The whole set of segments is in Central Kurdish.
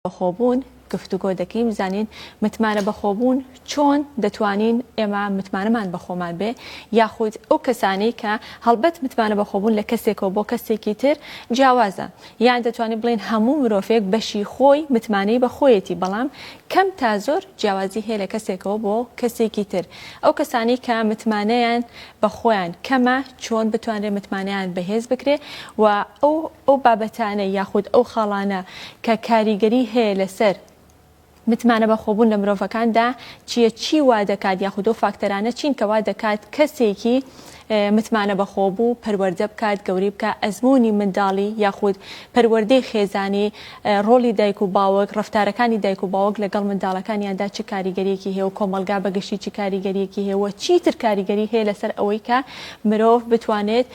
بەخۆبوون گفتوگۆ دەکەین بزانین متمانە بەخۆبوون چۆن دەتوانین ئێمە متمانەمان بەخۆمان بێ یاخود ئەو کەسانی کە هەڵبەت متمانە بەخۆبوون لە کەسێکەوە بۆ کەسێکی تر جیاوازە یان دەتوانین بڵین هەموو مرۆڤێک بەشی خۆی متمانەی بەخۆیەتی بەڵام کەم تا زۆر جیاوازی هەیە لە کەسێکەوە بۆ کەسێکی تر ئەو کەسانی کە متمانەیان بەخۆیان کەمە چۆن بتوانرێت متمانەیان بەهێز بکرێ و ئەو بابەتانە یاخود ئەو خاڵانە کە کاریگەری هەیە لەسەر متمانە بەخۆبوون لە مرۆڤەکاندا چی وا دەکات یاخود ئەو فاکتەرانە چین کە وا دەکات کەسێکی متمانە بەخۆبوو پەروەردە بکات گەوری بکە ئەزمموی منداڵی یاخود پەروەردەی خێزانی ڕۆلی دایک و باوەک ڕفتارەکانی دایک و باوەک لەگەڵ منداڵەکانیاندا چه کاریگەریەکی هەیە و کۆمەلگا بەگشتی چی کاریگەریەکی هەیە چیتر کاریگەری هەیە لەسەر ئەوەی کە مرۆڤ بتوانێت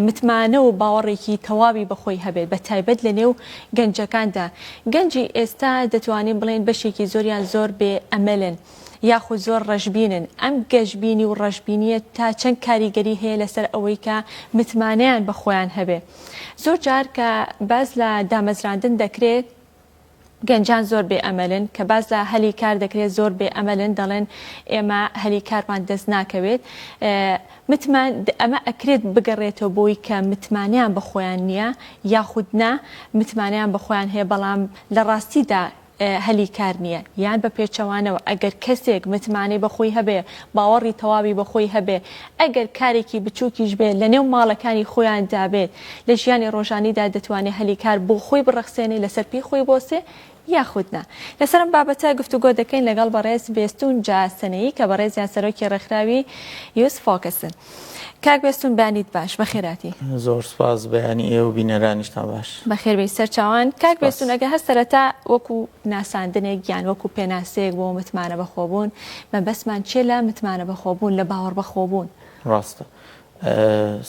متمانە و باوەڕێکی تەواوی بەخۆی هەبێت بە تایبەت لە نێو گەنجەکاندا گەنجی ئێستا دەتوانین بڵێن بەشێکی زۆریان زۆر بێ ئەمەلن یاخود زۆر ڕەشبینن ئەم گەشببینی و ڕەشببینیە تا چەند کاریگەری هەیە لەسەر ئەوەی کە متمانەیان بەخۆیان هەبێ زۆر جار کە باز لە دامەزراندن دەکرێت گەنجان زۆر بێ ئەمەلن کە باز لە هەلی کار دەکرێت زۆر بێ ئەمەلن دەڵێن ئێمە هەلی کارمان دەست ناکەوێت ئەمە ئەکرێت بگەڕێتەوە بۆی کە متمانیان بەخۆیان نییە یاخود نا متمانیان بەخۆیان هەیە بەڵام لە ڕاستیدا هەلی کار نییە یان بە پێچەوانەوە ئەگەر کەسێک متمانەی بەخۆی هەبێ باوەڕی تەواوی بەخۆی هەبێ ئەگەر کارێکی بچووکیش بێ لە نێو ماڵەکانی خۆیان دابێت لە ژیانی ڕۆژانیدا دەتوانێت هەلی کار بۆ خۆی بڕەخسێنێ لەسەر پێی خۆی بۆسێ یاخودنا لەسەرم بابەتە گفتوگۆ دەکەین لەگەڵ بەڕێز بێستون جاسنەیی کە بەڕێزیان سەرۆکی ڕێکخراوی یوسف فۆکسن کاک بێستون بانیت باش بەخێراتی زۆر سپاس بەیانی ئێوە بینەرانیشتان باش بەخێربەی سەرچاوان کاک بێستون ئەگە هەست سەرەتا وەکو ناساندنێک یان وەکو پێناسەیەک بۆ متمانە بەخۆبوون مەبەستمان چێ لە متمانە بەخۆبوون لە باوەڕ بەخۆبوون ڕاستە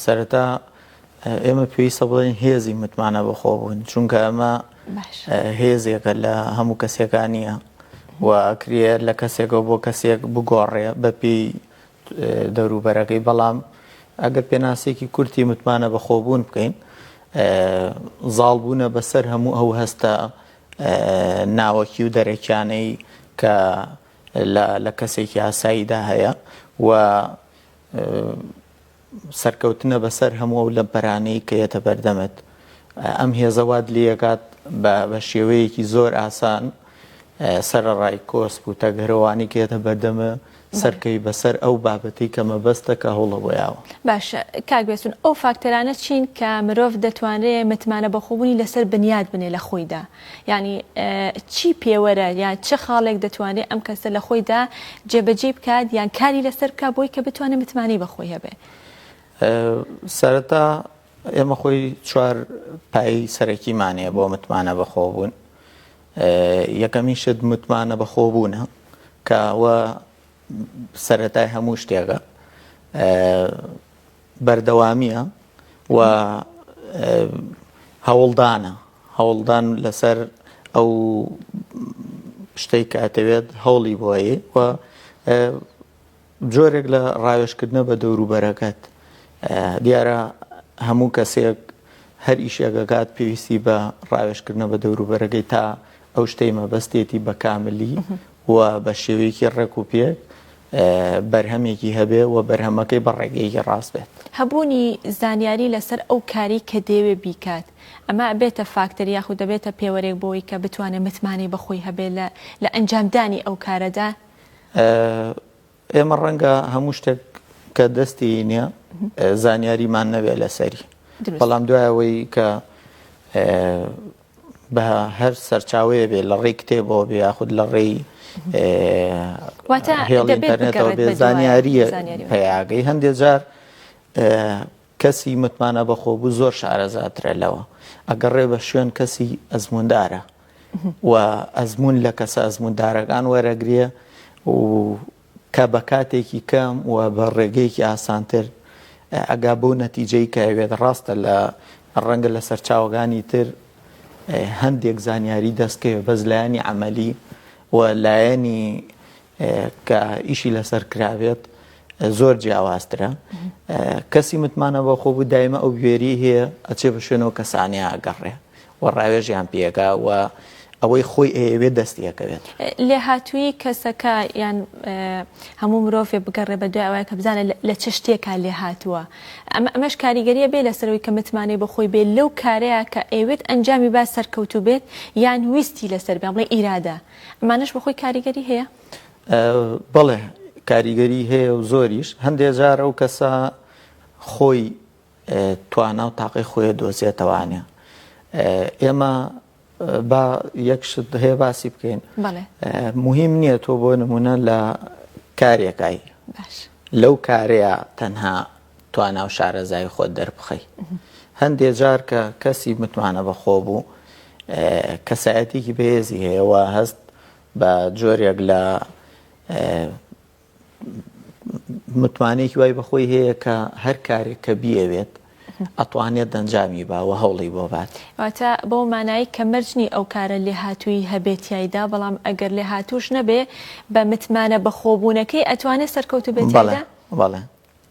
سەرەتا ئێمە پێویستە بڵێن هێزی متمانە بەخۆبوون چونکە ئەمە هێزێکە لە هەموو کەسێکانیە و ئەکرێت لە کەسێکەوە بۆ کەسێک بگۆڕێ بەپێی دەوروبەرەکەی بەڵام ئەگەر پێناسێکی کورتی متمانە بەخۆبوون بکەین زاڵبوونە بەسەر هەموو ئەو هەستە ناوەکی و دەرەکیانەی کە لە کەسێکی ئاساییدا هەیە و سەرکەوتنە بەسەر هەموو ئەو لەمپەرانەی کە یەتە بەردەمت ئەم هێزەوات لێکات بە شێوەیەکی زۆر ئاسان سەرڕای کۆسپ و تەگەرەوانی کە یەتە بەردەمە سەرکەی بەسەر ئەو بابەتی کە مەبەستە کە هەوڵە بۆیاوە باشە کاک بێستون ئەو فاکتەرانە چین کە مرۆڤ دەتوانرێت متمانە بەخۆبوونی لەسەر بنیاد بنێ لە خۆیدا ینی چی پێوەرە یان چه خاڵێک دەتوانێت ئەم کەسە لە خۆیدا جێبەجێ بکات یان کاری لەسەر بکە بۆی کە بتوانێت متمانی بەخۆی هەبێ سەرەتا ئێمە خۆی چوار پایی سەرەکیمانەیە بۆ متمانە بەخۆبوون یەکەمی شت متمانە بەخۆبوونە کەوە سەرەتای هەموو شتێکە بەردەوامیە و هەوڵدان لەسەر ئەو شتێک کە ئەتەوێت هەوڵی بۆیە و جۆرێک لە ڕاوێژکردنە بە دەوروبەرەکەت دیارە هەموو کەسێک هەر ئیشێکەکات پێویستی بە ڕاوێژکردنە بە دەوروبەرەکەی تا ئەو شتەی مەبەستێتی بە کاملی و بە شێوەیەکی ڕێک و پێک بەرهەمێکی هەبێ و بەرهەمەکەی بە ڕێگەیەکی ڕاست بێت هەبوونی زانیاری لەسەر ئەو کاری کە دەیەوێ بیکات ئەمە بێتە فاکتەر یاخود دەبێتە پێوەرێک بۆی کە بتوانێت متمانی بەخۆی هەبێ لە ئەنجامدانی ئەو کارەدا ئێمە ڕەنگە هەموو شتێک کە دەستی نییە زانیاریمان نەبێت لەسەری بەڵام دوایەوەی کە بە هەر سەرچاوەیە بێ لە ڕێی کتێبەوە بێ یاخود لە ڕێی هێڵی ئینتەرنێتەوە بێ زانیاریە پەیاگەی هەندێک جار کەسی متمانە بەخۆبوو زۆر شارەزاترە لەوە ئەگەڕێ بە شوێن کەسی ئەزموندارە و ئەزمون لە کەسە ئەزموندارەکان وەرەگرێ و کە بە کاتێکی کەم و بە ڕێگەیەکی ئاسانتر ئەگا بۆ نەتیجەی کە ئەوێت ڕاستە لە ڕەنگە لە سەرچاوەکانی تر هەندێک زانیاری دەستکەوێت بەس لایەنی عەمەلی و لایەنی کە ئیشی لەسەر کراوێت زۆر جیاوازترە کەسی متمانە بەخۆبوو دایمە ئەو گوێری هەیە ئەچێ بە شوێنەوە کەسانیە ئەگەڕێ و ڕاوێژیان پێگا و ئەوەی خۆی ئەوێ دەستیەکەوێت لێ هاتووی کەسەکە یان هەموو مرۆڤێ بگەڕێ بە دوای ئەوەیە کە بزانێت لە چ شتێکا لێ هاتووە ئەمەش کاریگەریە بێ لەسەرەوەی کە متمانەی بەخۆی بێت لەو کارەیە کە ئەوێت ئەنجامی با سەرکەوتوو بێت یان ویستی لەسەر بێ بڵێ ئیرادە ئەمانەش بەخۆی کاریگەری هەیە بەڵێ کاریگەری هەیە و زۆریش هەندێک جار ئەو کەسە خۆی توانە و تاقی خۆی دۆزێتەوانێ ئێمە با یەک شت هەیە باسی بکەین مهم نییە تۆ بۆ نمونە لە کارێکایی لەو کارەیە تەنها توانە و شارەزای خۆت دەربخەی هەندێک جار کە کەسی متمانە بەخۆ بوو کەسایەتێکی بەهێزی هەیەەوە هەست بە جۆرێک لە متمانەیەکی وای بەخۆی هەیە کە هەر کارێک کە بیەوێت ئەتوانێت دەنجامی باوە هەوڵی بۆ بات واتە بۆ مانایی کە مەرجنی ئەو کارە لێ هاتووی هەبێتیایدا بەڵام ئەگەر لێ هاتووش نەبێ بە متمانە بەخۆبوونەکەی ئەتوانێت سەرکەوتو بێتیایدا بەڵێ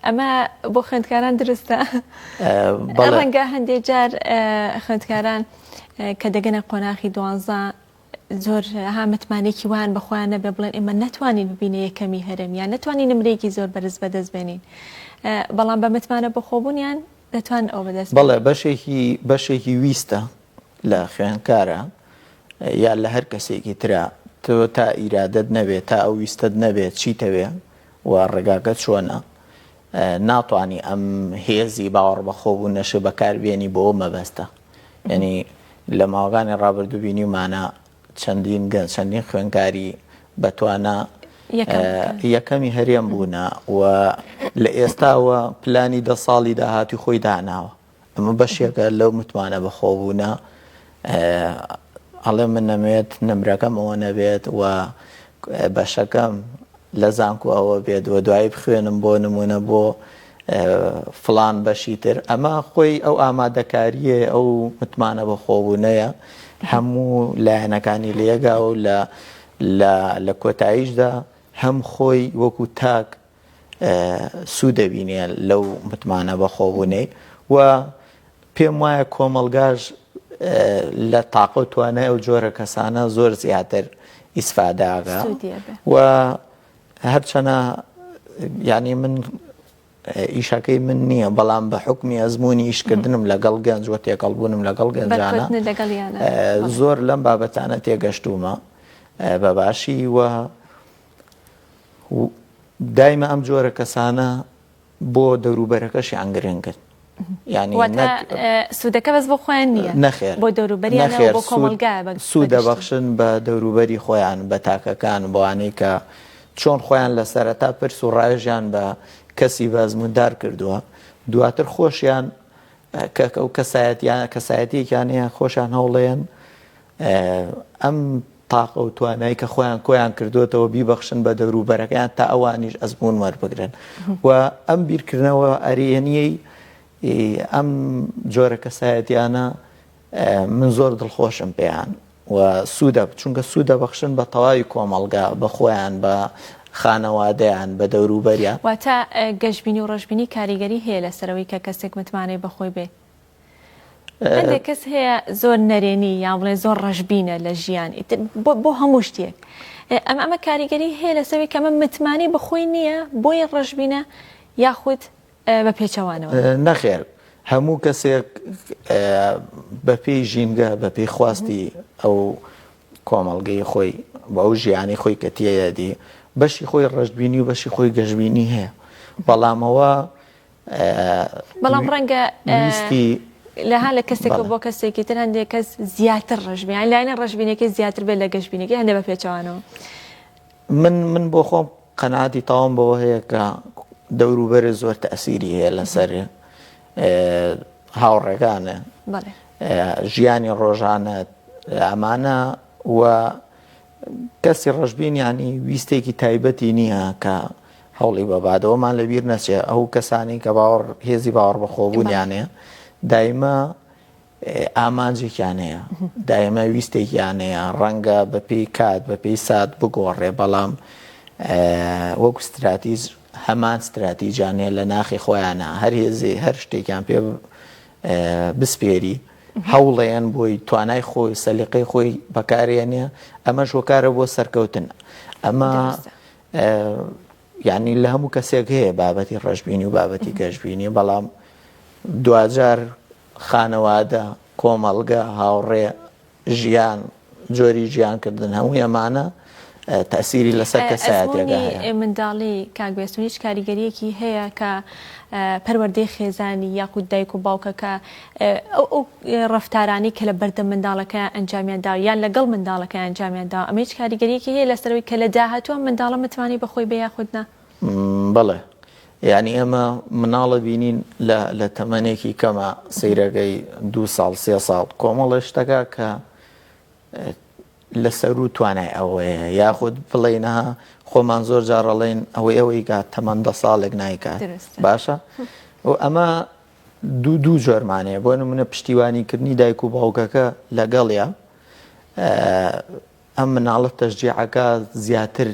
ئەمە بۆ خوێندکاران دروستە ڕەنگە هەندێک جار خوێندکاران کە دەگەنە قۆناغی 12 زۆر ها متمانێکی وان بەخۆیان نەبێ بڵێن ئێمە نەتوانین ببینە یەکەمی هەرم یان نەتوانین نمرەیەکی زۆر بەرز بەدەست بێنین بەڵام بە متمانە بەخۆبوونیان دەتوان ئەو بەدەست بەڵێ بەشێکی ویستە لە خوێندکارە یان لە هەر کەسێکی ترە تۆ تا ئیرادەت نەبێت تا ئەو ویستت نەبێت چیتەوێ و ڕێگاکەت چۆنە ناتوانانی ئەم هێزی باوەڕ بەخۆبوون نەشە بەکاربێنی بۆ مەبەستە یعنی لە ماوەکانی ڕابردوو بینیمانە چەندین خوێندکاری بەتوانە یەکەمی هەرێم بوونە و لە ئێستاوە پلانی 10 ساڵی داهاتی خۆی داناوە ئەمە بەشێکە لەو متمانە بەخۆبوونە ئەڵێ من نەمێت نمرەکەم ئەوە نەبێت و بەشەکەم لە زانکو ئەوە بێت و دوایی بخوێنم بۆ نمونە بۆ فلان بەشی تر ئەمە خۆی ئەو ئامادەکاریە ئەو متمانە بەخۆبوونەیە هەموو لایەنەکانی لێگا و لە کۆتاییشدا هەم خۆی وەکو تاک سوودەبینێ لەو متمانە بەخۆبوونەی و پێم وایە کۆمەڵگاش لە تاقە و توانای ئەو جۆرە کەسانە زۆر زیاتر ئیسفاداگا و هەرچەنە یعنی من ئیشەکەی من نییە بەڵام بە حکمی ئەزمموی ئیشکردنم لەگەڵ گەنج و تێکەڵبوونم لەگەڵ گەنجانە زۆر لەم بابەتانە تێگەشتومە بە باشی و دایمە ئەم جۆرە کەسانە بۆ دەوروبەرەکەشیان گرنگ کرد یعنی سوودەکە بەس بۆ خۆیان نییە نەخێر بۆ دەوروبەریان بۆ کۆمەلگا سوودەبەخشن بە دەوروبەری خۆیان بە تاکەکان بۆوانەی کە چۆن خۆیان لە سەرەتا پرس و ڕایژیان بە کەسی بەزموندار کردووە دواتر خۆشیان ئەو کەسایەتیەکیان هەیە خۆشیان هەوڵێن ئەم تاقە و توانایی کە خۆیان کۆیان کردوێتەوە بیبەخشن بە دەوروبەرەکەیان تا ئەوانیش ئەزمون وەربگرن و ئەم بیرکردنەوە ئەریێنیەی ئەم جۆرە کەسایەتیانە من زۆر دڵخۆشم پێیان و سوودە چونکە سوودە بەخشن بە تەواوی کۆمەڵگا بە خۆیان بە خانەوادەیان بە دەوروبەریان واتە گەشتبینی و ڕۆژبینی کاریگەری هەیە لەسەرەوەی کە کەسێک متمانەی بەخۆی بێ هەندێک کەس هەیە زۆر نەرێنی یان بڵێ زۆر ڕەشبینە لە ژیان بۆ هەموو شتێک ئەمە کاریگەری هەیە لەسەرەوەی کە ئەمە متمانی بەخۆی نییە بۆیە ڕەشبینە یاخود بە پێچەوانەوە نەخێر هەموو کەسێک بە پێی ژینگە بە پێی خواستی ئەو کۆمەڵگەی خۆی بە ئەو ژیانی خۆی کە تێیەدی بەشی خۆی ڕەشبینی و بەشی خۆی گەشبینی هەیە بەڵام ڕەنگە لەها لە کەسێک بۆ کەسێکی تر هەندێک کەس زیاتر ڕەشبینی لاینە ڕەشبینەکەی زیاتر بێت لە گەشبینەکەی هەندێک بە پێچەوانەوە من بۆ خۆم قەناعەتی تاوام بەوە هەیە کە دەوروبەرە زۆر تەئسیری هەیە لەسەر هاوڕێگانە ژیانی ڕۆژانە ئەمانە و کەسی ڕەشبین ینی ویستێکی تایبەتی نییە کە هەوڵی بەبادەوەمان لەبیر نەچێ ئەو کەسانی کە هێزی باوەڕ بەخۆبوونیانەیە دایمە ئامانجێکیان هەیە دایمە ویستێکیان هەیە ڕەنگە بەپێی کات بەپێی سات بگۆڕێ بەڵام وەکو استراتیژ هەمان استراتیژیان هەیە لە ناخی خۆیانە هەر هێزی هەر شتێکیان پێ بسپێری هەوڵەیەن بۆی توانای خۆی سەلیقەی خۆی بەکارێنێ ئەمەش هۆکارە بۆ سەرکەوتن ئەمە یعنی لە هەموو کەسێک هەیە بابەتی ڕەشببینی و بابەتی گەشتبینی بەڵام دوجار خانەوادە کۆمەڵگە هاوڕێ ژیان جۆری ژیانکردن هەمووی ئەمانە تەسیری لەسەر کەسایەتێکە هەیە. منداڵی کاکبێستون هیچ کاریگەریەکی هەیە کە پەروەردەی خێزانی یاخود دایک و باوکەکە ئەو ڕەفتارانی کە لە بەردەم منداڵەکە ئەنجامیاندا یان لەگەڵ منداڵەکە ئەنجامیاندا ئەمە هیچ کاریگەریەکی هەیە لەسەرەوەی کە لە داهاتووە منداڵە متوانی بەخۆی بە یاخودنا؟ بەڵێ یعنی ئێمە مناڵە بینین لە تەمەنێکی کەمە سەیرەگەی 2 ساڵ 3 ساڵ کۆمەڵە شتەکە کە لەسەر و توانای ئەوەیە یاخود بڵێنەها خۆمان زۆر جارەڵێن ئەوەی کات تەمەن 10 ساڵێک نایکات باشە و ئەمە دوو جۆرمانەیە بۆ نمونە پشتیوانیکردنی دایک و باوکەکە لەگەڵیە ئەم مناڵە تەشجیعەکە زیاتر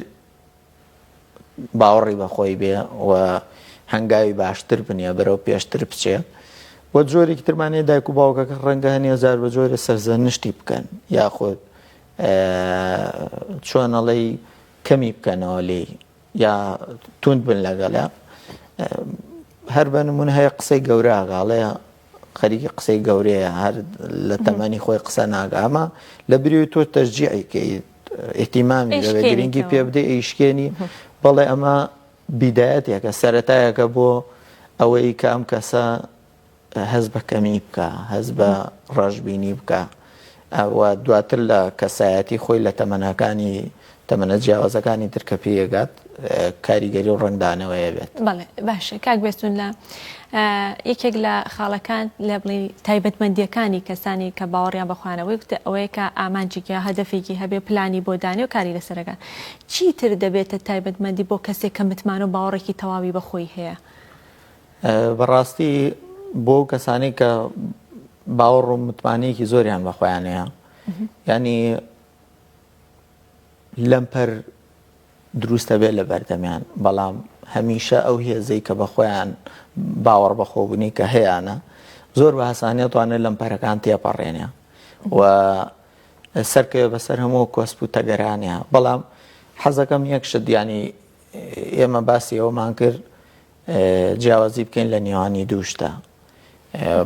باوەڕی بەخۆی بێ و هەنگاوی باشتر بنیە بەرەو پێشتر بچێ وە جۆرێکی ترمانەیە دایک و باوکەکە ڕەنگە هەنێ زار بە جۆرە سەرزەنشتی بکەن یاخود چۆنەڵەی کەمی بکەنەوە لێ یا توند بن لەگەڵە هەر بە نمونە هەیە قسەی گەورە گاڵەیە خەریکی قسەی گەورەیە هەر لە تەمەنی خۆی قسە ناگە ئەمە لە بری تۆ تەشجیعی ئیحتیمامی لەوێ گرنگی پێ بدەی ئیشکێنی بەڵێ ئەمە بیدایەتێکە سەرەتایەکە بۆ ئەوەی کە ئەم کەسە هەز بە کەمی بکە هەز بە ڕەشببینی بکە و دواتر لە کەسایەتی خۆی لە تەمەنەکانی تەمەنە جیاوازەکانی ترکە پێگات کاریگەری و ڕنگدانەوەیە بێت. بەڵێ باشە کاک بێستون لە یەکێک لە خاڵەکان لە بڵێ تایبەتمەندیەکانی کەسانی کە باوەڕیان بەخوانەوەی ئەوەیە کە ئامانجێکی هەدەفێکی هەبێ پلانی بۆ دانی و کاری لەسەرەکە چیتر دەبێتە تایبەتمەندی بۆ کەسێک کە متمانە و باوەڕێکی تەواوی بەخۆی هەیە؟ بەڕاستی بۆ کەسانی کە باوەڕ و متمانەیەکی زۆریان بەخۆیانەیە ینی لەمپەر دروستە بێت لە بەردەمیان بەڵام هەمیشە ئەو هێزەی کە بەخۆیان باوەڕ بەخۆبوونی کە هەیەە زۆر بە هەسانیە توانێت لەمپەرەکان تێپەڕێنە و سەرکەوێ بەسەر هەموو کۆسپ و تەگەرانیە بەڵام حەزەکەم یەک شت ینی ئێمە باسی ئەومان کرد جیاوازی بکەین لە نێوانی دووشتە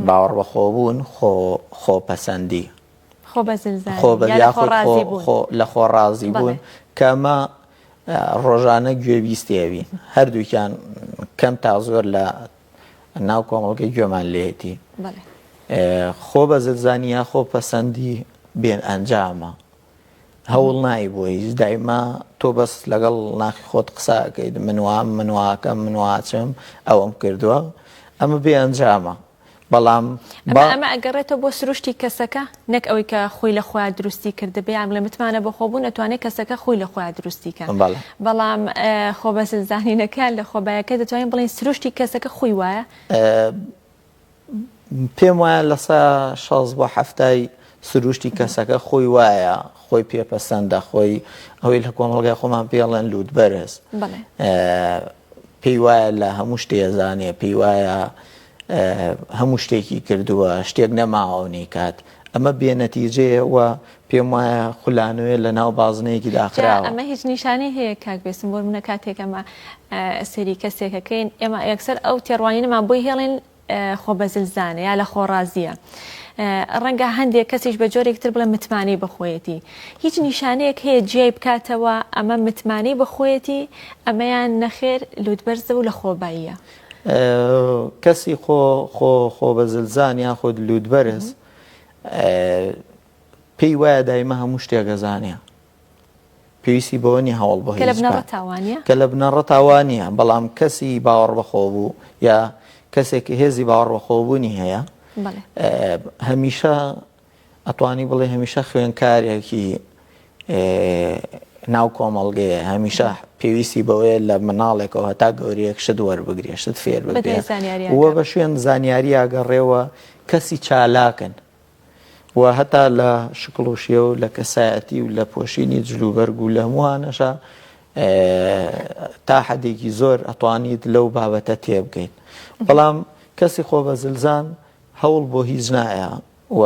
باوەڕ بەخۆبوون خۆپەسەندی لە خۆڕازی بوون کە ئەمە ڕۆژانە گوێبیستێبین هەردووکیان کەم تا زۆر لە ناو کۆمەڵگەی گوێمان لێتی خۆ بەزلزانی یا خۆپەسەندی بێن ئەنجامە هەوڵ نای بۆ هیچ دایما تۆ بەس لەگەڵ ناخی خۆت قساکەیت منواکەم منواچم ئەوەم کردووە ئەمە بێ ئەنجامە بەڵام ئەمە ئەگەڕێتەوە بۆ سروشتی کەسەکە نەک ئەوەی کە خۆی لە خۆیان دروستی کرده بێ ئەم لە متمانە بەخۆبوون ئەتوانێت کەسەکە خۆی لە خۆیان دروستیکە بەڵام خۆ بەسەرزانینەکان لە خۆبایەکە دەتوانین بڵین سروشتی کەسەکە خۆی وایە پێم وایە لە 6 بۆ 7 سروشتی کەسەکە خۆی وایە خۆی پێپەسەندە خۆی ئەوەی لە کۆمەڵگای خۆمان پێڵێن لوودبەرز پێی وایە لە هەموو شتێزانێ پێی وایە هەموو شتێکی کردووە شتێک نەماوەنی کات ئەمە بێنەتیجەیە و پێم وایە خولانوێ لە ناو بازنەیەکی داخراوە ئەمە هیچ نیشانەی هەیە کاک بێستم بۆ منە کاتێک ئەمە سەری کەسێکەکەین ئێمە یەکسەر ئەو تێڕوانینەمان بۆی هێڵێن خۆ بەزلزانە یا لە خۆڕازیە ڕەنگە هەندێک کەسیش بە جۆرێکتر بڵێ متمانی بەخۆیەتی هیچ نیشانەیە هەیە جێی بکاتەوە ئەمە متمانی بەخۆیەتی ئەمەیان نەخێر لوودبەرزە و لە خۆباییە کەسی خۆ بەزلزان یا خۆ لوودبەرز پێی وایە دایمە هەموو شتێکەزانە پێویستی بەوەنی هەوڵ بە کە لە بنەڕە تاوانیە بەڵام کەسی باوەڕ بەخۆبوو یا کەسێکی هێزی باوەڕ بەخۆبوونی هەیە هەمیشە ئەتوانی بڵێ هەمیشە خوێنکارێکی ناو کۆمەڵگەیە هەمیشە پێویستی بەوەیە لە مناڵێکەوە هەتا گەورەیەک شت وەربگرێ شت فێر ببێ وە بە شوێن زانیاری ئاگەڕێەوە کەسی چالاکن و هەتا لە شکڵوشیە و لە کەسایەتی و لە پۆشینی جلوبەرگ و لە هەمووانەشە تا حەدێکی زۆر ئەتوانیت لەو بابەتە تێبگەیت بەڵام کەسی خۆ بەزلزان هەوڵ بۆ هیچ نایە و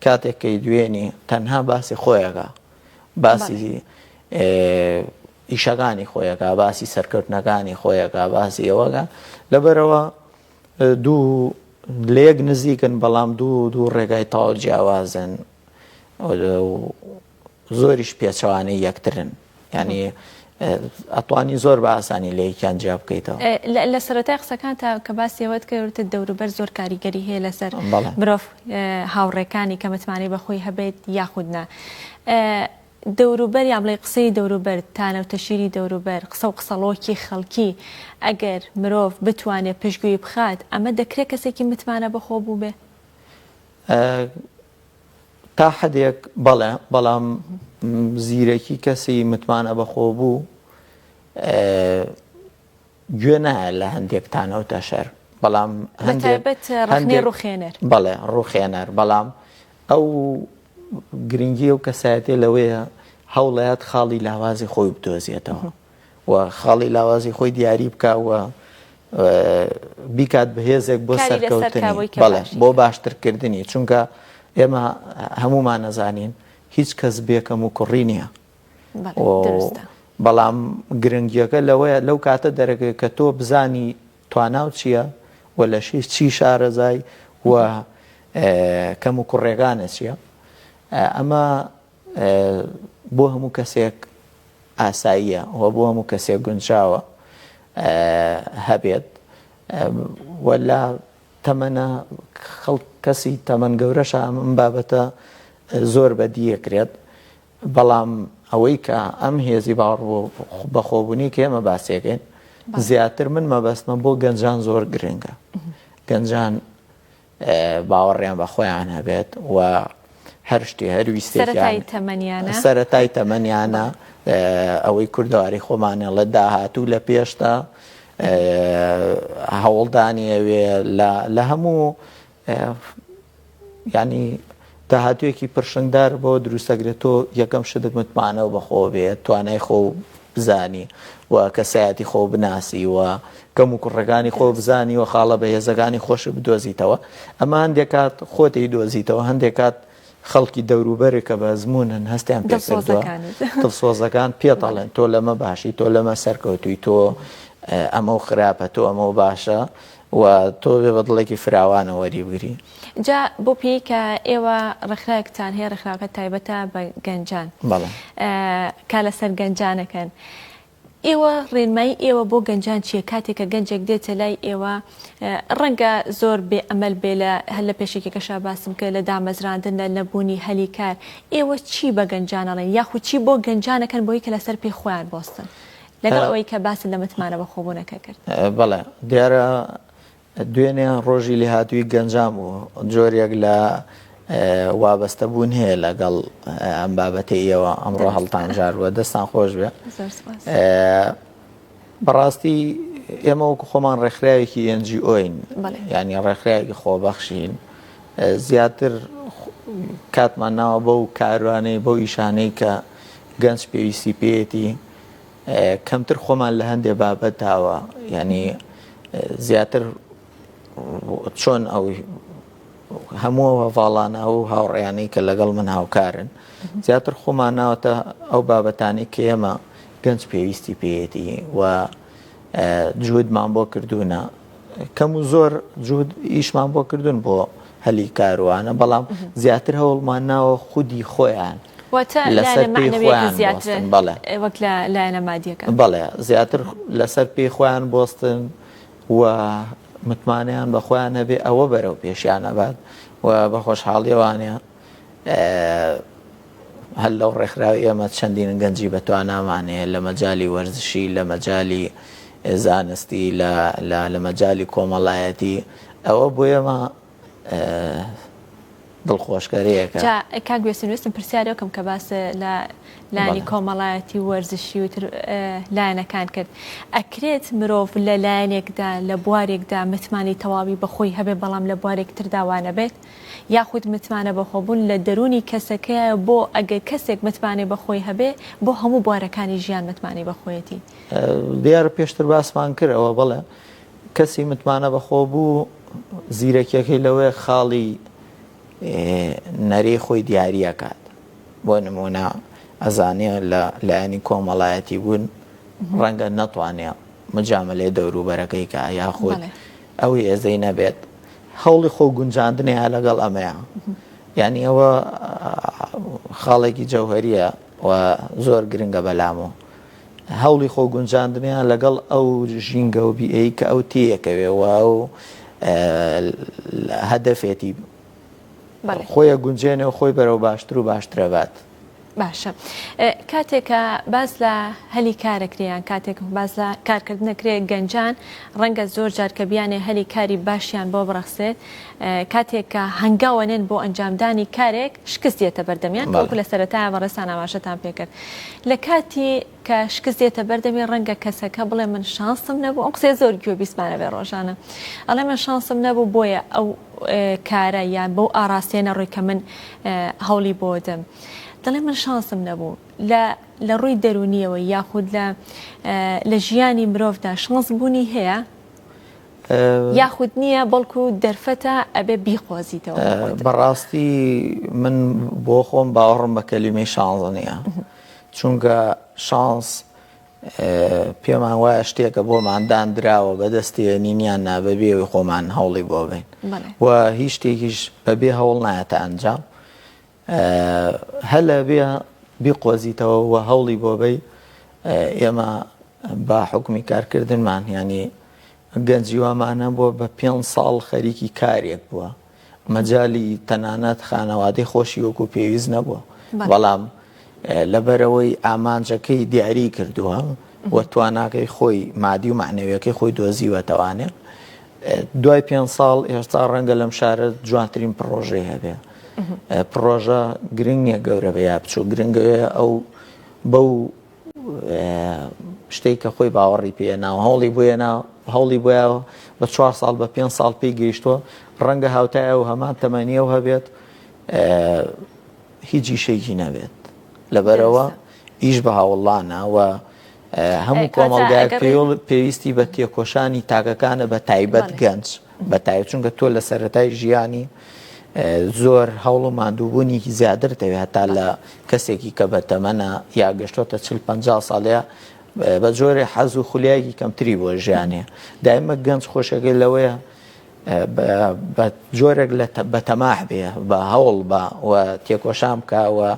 کاتێکی دوێنی تەنها باسی خۆیەکە، باسی ئیشەکانی خۆیەکە، باسی سەرکەوتنەکانی خۆیەکە، باسی ئەوەکە، لەبەرەوە دوو لە یەک نزیکن بەڵام دوو ڕێگای تەواو جیاوازن، زۆریش پێچەوانەی یەکترن، ینی ئەتوانی زۆر بە ئاسانی لە یەکیان جیا بکەیتەوە. لە سەرەتای قسەکان کە باسی ئەوەت کەوتە دەوروبەر زۆر کاریگەری هەیە لەسەر مرۆڤ هاوڕێکانی کە متمانەی بەخۆی هەبێت یاخودنا. دەوروبەر یا بڵێ قسەی دەوروبەر، تانەوتەشیری دەوروبەر، قسە و قسەڵۆکی خەڵکی ئەگەر مرۆڤ بتوانێت پشتگوێی بخات، ئەمە دەکرێت کەسێکی متمانە بەخۆ بوو بێ؟ تا حدێک بەڵێ، بەڵام زیرەکی کەسی متمانە بەخۆ بوو گوێ نایە لە هەندێک تانەوتە شەر، بەڵام بەتایبەت ڕخنەی ڕوخێنەر، بەڵێ ڕوخێنەر، بەڵام ئەو گرنگی و کەسایەتێ لەوەیە هەوڵەیەت خاڵی لاوازی خۆی بدۆزیێتەوە و خاڵی لاوازی خۆی دیاری بکوە بیکات بەهێزێک بۆ سەرکەوتنی، بەڵێ بۆ باشترکردنی، چونکە ئێمە هەمومان نەزانین هیچ کەس بێکەم و کوڕی نییە، بەڵام گرنگیەکە لەوەیە لەو کاتە دەرەکەی کە تۆ بزانی تواناو چییە و لە چی شارەزای و کەم و کوڕێگانە چییە، ئەمە بۆ هەموو کەسێک ئاساییە و بۆ هەموو کەسێک گونجاوە هەبێت، وەلا تەمەنە کەسی تەمەن گەورەش ئەم بابەتە زۆر بەدیەکرێت، بەڵام ئەوەی کە ئەم هێزی باوەڕ بەخۆبوونی کە ئێمە باسێکین زیاتر من مەبەستمە بۆ گەنجان زۆر گرنگە، گەنجان باوەڕیان بە خۆیان هەبێت و هەر شتی هەرویستێکیان سەرەتای تەمەنیانە، ئەوەی کوردەواری خۆمانێ لە داهاتوو لە پێشتا هەوڵدانیەوێ لە هەموو ینی داهاتوویەکی پرشنگدار بۆ دروستەگرێتەوە یەکەم شتت متمانەوە بەخۆ بێت، توانای خۆ بزانی و کەسایەتی خۆ بناسی و کەم و کوڕەکانی خۆ بزانی و خاڵە بەهێزەکانی خۆش بدۆزیتەوە، ئەمە هەندێک کات خۆتی دۆزیتەوە، هەندێک کات خەڵکی دەوروبەرێک کە بەزمونن هەستیان پێکردووە دڵسۆزەکان پێدەڵێن تۆ لەمە باشی، تۆ لەمە سەرکەوتووی، تۆ ئەمە و خراپە، تۆ ئەمە و باشە و تۆ بێ بە دڵێکی فراوانە وەریبگری. جا بۆ پێی کە ئێوە ڕێکخراوێکتان هەیە، ڕێکخراوەکە تایبەتە بە گەنجان کا لەسەر گەنجانەکەن، ئێوە ڕێنمایی ئێوە بۆ گەنجان چییە؟ کاتێککە گەنجێک دێتە لای ئێوە ڕەنگە زۆر بێ ئەمەل بێ هەر لە پێشێکێکەشا باسم کە لە دامەزراندن لە نەبوونی هەلی کار، ئێوە چی بە گەنجانەڵێن یاخود چی بۆ گەنجانەکەن بۆی کە لەسەر پێی خۆیان بۆستن لەگەڵ ئەوەی کە باس لە متمانە بەخۆبوونەکە کرد؟ بەڵێ دیارە دوێنێ ڕۆژی لێهاتووی گەنجام و جۆرێک لە وابەستەبوون هەیە لەگەڵ ئەم بابەتی ئێوە ئەمڕۆ هەڵتانجاروە، دەستان خۆش بێ. بەڕاستی ئێمە وەکو خۆمان ڕێکخراوێکی NGOین، ینی ڕێکخراوێکی خۆبەخشین، زیاتر کاتمان ناوە بەو کاروانەی بەو ئیشانەی کە گەنج پێویستی پێیەتی کەمتر خۆمان لە هەندێک بابەت داوە، ینی زیاتر چۆن ئەوی هەموو هەواڵانە و هاوڕێیانەی کە لەگەڵ من هاوکارن زیاتر خۆمان ناوەتە ئەو بابەتانی کە ئێمە گەنج پێویستی پێیەتی و جوودمان بۆ کردوونە، کەم و زۆر جوود ئیشمان بۆ کردوون بۆ هەلی کاروانە، بەڵام زیاتر هەوڵمان ناوە خودی خۆیان لەسەر پێی خۆیان بۆستن، وەک لایەنە مادیەکە، بەڵێ زیاتر لەسەر پێی خۆیان بۆستن و متمانیان بە خۆیان هەبێ ئەوە بەرەو پێشیان ئەبات و بە خۆشحاڵیەوانە هەر لەو ڕێکخراوی ئێمە چەندین گەنجی بەتوانامانەیە لە مەجالی وەرزشی، لە مەجالی زانستی، لە مەجالی کۆمەڵایەتی، ئەوە بۆ ئێمە دڵخۆشکەرەیەکە. کاک گوێستن پرسیارەوە کەم کە باس لە لانی کۆمەڵایەتی وەرزشی و لایەنەکان کرد، ئەکرێت مرۆڤ لە لایەنێکدا لە بوارێکدا متمانی تەواوی بەخۆی هەبێ بەڵام لە بوارێک ترداوانە بێت، یاخود متمانە بەخۆبوون لە دەرونی کەسەکەیە بۆ ئەگەر کەسێک متمانێ بەخۆی هەبێ بۆ هەموو بوارەکانی ژیان متمانی بەخۆیەتی؟ دیارە پێشتر باسمان کردەوە، بەڵێ کەسی متمانە بەخۆ بوو زیرەکیەکەی لەوەی خاڵی نەرەی خۆی دیاریەکات. بۆ نمونە ئەزانێ لە لایەنی کۆمەڵایەتی بوون ڕەنگە نەتوانێ مجاملەی دەوروبەرەکەی کە یاخود ئەوی ئێزەی نەبێت هەوڵی خۆ گونجاندنیە لەگەڵ ئەمەیە. یعنی ئەوە خاڵێکی جەوهەریە و زۆر گرنگە بەلامەوە. هەوڵی خۆ گونجاندنیان لەگەڵ ئەو ژینگە و بیئەی کە ئەو تێیەکەوێەوە ئەو هەدەفێتی خۆیە گونجێنێ و خۆی بەرەو باشتر و باشترەبات. باشە کاتێکە باز لە هەلی کارەکریان کاتێک باز لە کارکردنەکرێ گەنجان ڕەنگە زۆر جار کە بیانێ هەلی کاری باشیان بۆ بڕەخسێت کاتێک کە هەنگاوەنێن بۆ ئەنجامدانی کارێک شکستێتە بەردەمیان کەوەکو لە سەرەتایە بەڕێستان ئاماژەتان پێکرد. لە کاتی کە شکستێتە بەردەمی ڕەنگە کەسەکە بڵێ من شانسم نەبوو ئەو قسێ زۆر گوێ بیسمانە بێ ڕۆژانە ئەڵێ من شانسم نەبوو بۆیە ئەو کارە یان بۆ ئاراستێنە ڕووی کە من هەوڵی بۆ دەم. دەڵێ من شانسم نەبوو لە ڕووی دەرونیەوە یاخود لە ژیانی مرۆڤدا شانس بوونی هەیە یاخود نییە بەڵکو دەرفەتە ئەبێ بیخوازیتەوە. بەڕاستی من بۆ خۆم باوەڕم بە کەلیمەی شانس نییە چونکە شانس پێمان وایە شتێکە بۆماندان دراوە بەدەستێنی نیان نابەبێەوەی خۆمان هەوڵی بۆ بین و هیچ شتێکیش بەبێ هەوڵ نایەتە ئەنجام. هەلە بێ بیقۆزیتەوە و هەوڵی بۆ بەی ئێمە با حکمی کارکردنمان ینی گەنجی وامانە بۆ بە 5 ساڵ خەریکی کارێک بووە مەجای تەنانەت خانەوادەی خۆشی وەکو پێویست نەبووە بەڵام لەبەرەوەی ئامانجەکەی دیاری کردووە و تواناکەی خۆی مادی و معنەویەکەی خۆی دۆزیوەتەوانێت دوای 5 ساڵ ئێستا ڕەنگە لەم شارە جوانترین پرۆژەی هەبێ. پرۆژە گرنگ نییە گەورە بە یا بچوو گرنگەوەیە ئەو بەو شتێک کە خۆی باوەڕی پێێناوە هەوڵی بۆیەوە بە 4 ساڵ بە 5 ساڵ پێی گەیشتووە ڕەنگە هاوتایە و هەمان تەمەنیە و هەبێت هیچی شێکی نەبێت لەبەرەوە ئیش بە هاوڵانە و هەموو کۆمەڵگایەک پێویستی بە تێکۆشانی تاکەکانە بە تایبەت گەنج بە تایبەت چونکە تۆ لە سەرەتای ژیانی زۆر هەوڵ و ماندووبوونیی زیاتر دەوێت هەتا لە کەسێکی کە بە تەمەنە یا گەشتۆتە 40-50 ساڵەیە بە جۆرێ حەز و خولیایەکی کەمتری بۆ ژیانێ دایمە گەنج خۆشەکەی لەوەیە بە جۆرێک بە تەماح بێ بە هەوڵ بە و تێکۆشام بکەوە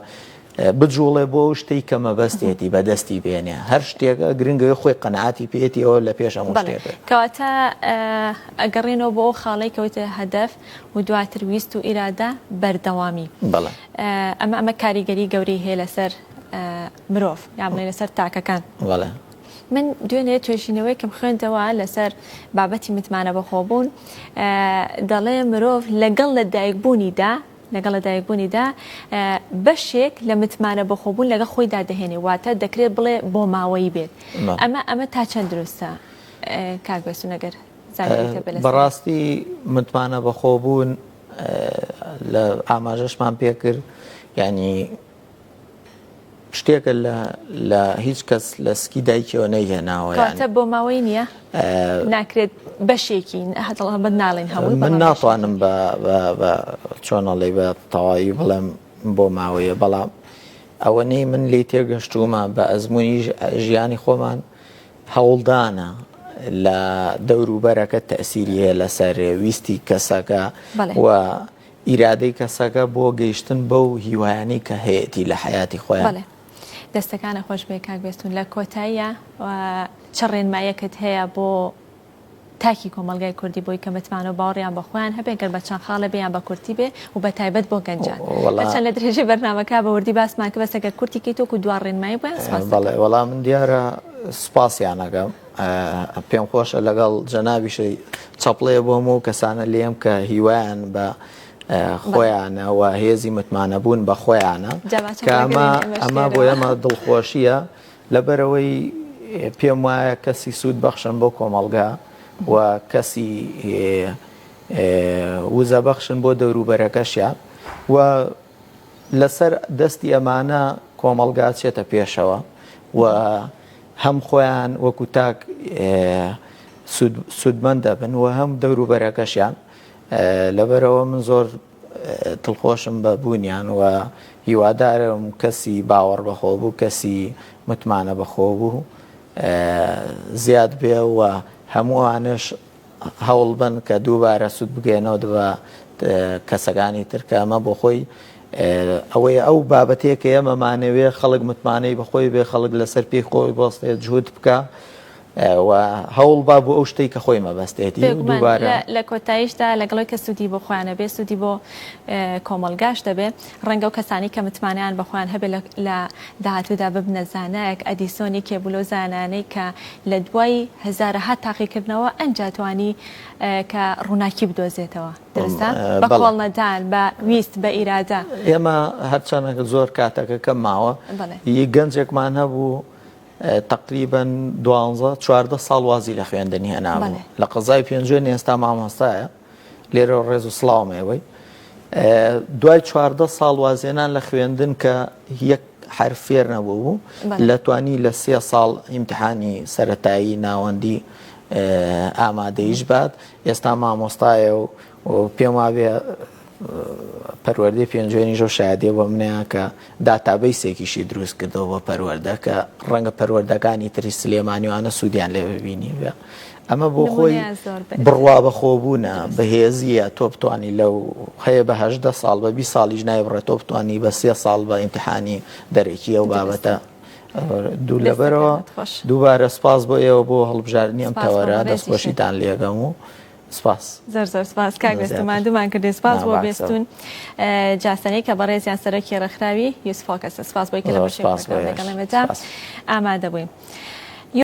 بجوڵێ بۆ شتێک کە مەبەستێتی بەدەستی بێنێ هەر شتێکە گرنگەوەی خۆی قەنەعاتی پێێتیەوە لە پێش هەموو شتێک کەواتە ئەگەڕێنەوە بۆ خاڵی کەوتە هەدەف و دواتر ویست و ئیرادە بەردەوامی ئەمە کاریگەری گەورەی هەیە لەسەر مرۆڤ یاڵێ لەسەر تاکەکان. من دوێنێ توێژینەوەی کەم خوێندەوە لەسەر بابەتی متمانە بەخۆبوون دەڵێ مرۆڤ لەگەڵ لە دایکبوونیدا بەشێک لە متمانە بەخۆبوون لەگە خۆیدا دەهێنێ واتە دەکرێت بڵێ بۆ ماوەی بێت ئەمە تا چەند دروستە کاکبەسوونەگەر بەڕاستی متمانە بەخۆبوون لە ئاماژەشمان پێکرد ینی شتێکە لە هیچ کەس لە سکی دایکەوە نەیهێناوە کاتە بۆ ماوەی نییە ناکرێت بەشێکی بەد ناڵێن هەموو من ناتوانم بە چۆنەڵێ بە تەواوی بڵێم بۆ ماوەیە بەڵام ئەوەنەی من لێ تێگەشتومە بە ئەزمموی ژیانی خۆمان هەوڵدانە لە دەوروبەرەکە تەسیری هەیە لەسەر ویستی کەسەکە و ئیرادەی کەسەکە بۆ گەیشتن بەو هیوایانی کە هەیەی لە حیاتی خۆیان. دەستەکانە خۆش بێ کاکبێستون لە کۆتاییە چ ڕێنمایەکت هەیە بۆ تاکی کۆمەلگای کوردی بۆی کە متمانە باوەڕیان بەخۆیان هەبێ گەر بە چەند خاڵە بێیان بە کورتی بێ و بە تایبەت بۆ گەنجان چەند لە درێژەی بەرنامەکە بە وردی باسمان کە بەسەگە کورتی کەیتۆ و دوا ڕێنمایی بۆیان وەڵام من دیارە سوپاسیانەکەم پێم خۆشە لەگەڵ جەنابیشەی چەپڵەیە بۆم و کەسانە لێم کە هیوایان بە خۆیانە و هێزی متمانەبوون بە خۆیانە کە ئەمە بۆ ئێمە دڵخۆشیە لەبەرەوەی پێم وایە کەسی سوود بەخشن بۆ کۆمەڵگا و کەسی وزە بەخشن بۆ دەوروبەرەکەشیان و لەسەر دەستی ئەمانە کۆمەڵگا چێتە پێشەوە و هەم خۆیان وەکو تاک سوودمەند دەبن و هەم دەوروبەرەکەشیان لەبەرەوە من زۆر دڵخۆشم بە بوونیان و هیوادارم کەسی باوەڕ بەخۆ بوو کەسی متمانە بەخۆ بوو زیاد بێ و هەمووانش هەوڵ بن کە دووبارە سوود بگەێنەوە بە کەسەکانی ترکە ئەمە بۆ خۆی ئەوەی ئەو بابەتەیە کە ئێمەمانەوێ خەڵک متمانەی بەخۆی بێ خەڵک لەسەر پێی خۆی بەستێت جوود بکە و هەوڵ با بۆ ئەو شتەی کە خۆی مەبەستێتی دووبارە لە کۆتاییشدا لەگەڵی کە سوودی بۆ خۆیانە بێ سوودی بۆ کۆمەڵگاش دەبێت ڕەنگە و کەسانی کە متمانیان بەخۆیان هەبێ لە داهاتوودا ببنە زانایەک ئەدیسۆنی کێبولۆ زانانەی کە لە دوای هەزارەها تاقیکردنەوە ئەنجاتوانی کە ڕووناکی بدۆزێتەوە درستە بە کۆڵ نەدان بە ویست بە ئیرادە ئێمە هەرچەندە زۆر کاتەکە کەم ماوە گەنجێکمان هەبوو تقریبا 12-14 ساڵ وازی لە خوێندنی هێنابوو لە قەزای پێنجێن ئێستا مامۆستایە لێرە ڕێز و سڵاومێوەی دوای 14 ساڵ وازێنان لە خوێندن کە یەک حرف فێر نەبوو لە توانی لە 3 ساڵ ئیمتحانی سەرەتایی ناوەندی ئامادەیش بات ئێستا مامۆستایە و پێم وابێ پەروەردەی پێنجێنی ژۆ شایدێ بۆ منەیە کە داتابەیسێکیشی دروست کردەوە بۆ پەروەردە کە ڕەنگە پەروەردەکانی تری سلێمانیوانە سوودیان لێ ببینی بێ ئەمە بۆ خۆی بڕوا بەخۆبوونە بەهێزیە تۆ بتوانی لەو هەیە بە 18 ساڵ بە 20 ساڵیش نایبڕێت تۆ بتوانی بە 3 ساڵ بە ئیمتحانی دەرێکی ئەو بابەتە دوو لەبەرەوە دووبارە سپاس بۆ ئێوە بۆ هەڵبژاردننی ئەم تەوەرە دەستخۆشیتان لێگەم و سپاس زۆر سپاس کاک بێستمان دوومان کردی سپاس بۆ بێستون جاستنەی کە بەڕێزیان سەرۆکی ڕێکخراوی یوسف کەسە سپاس بۆی کە لە بەشێک لەگەڵێمەدا ئامادە بووین.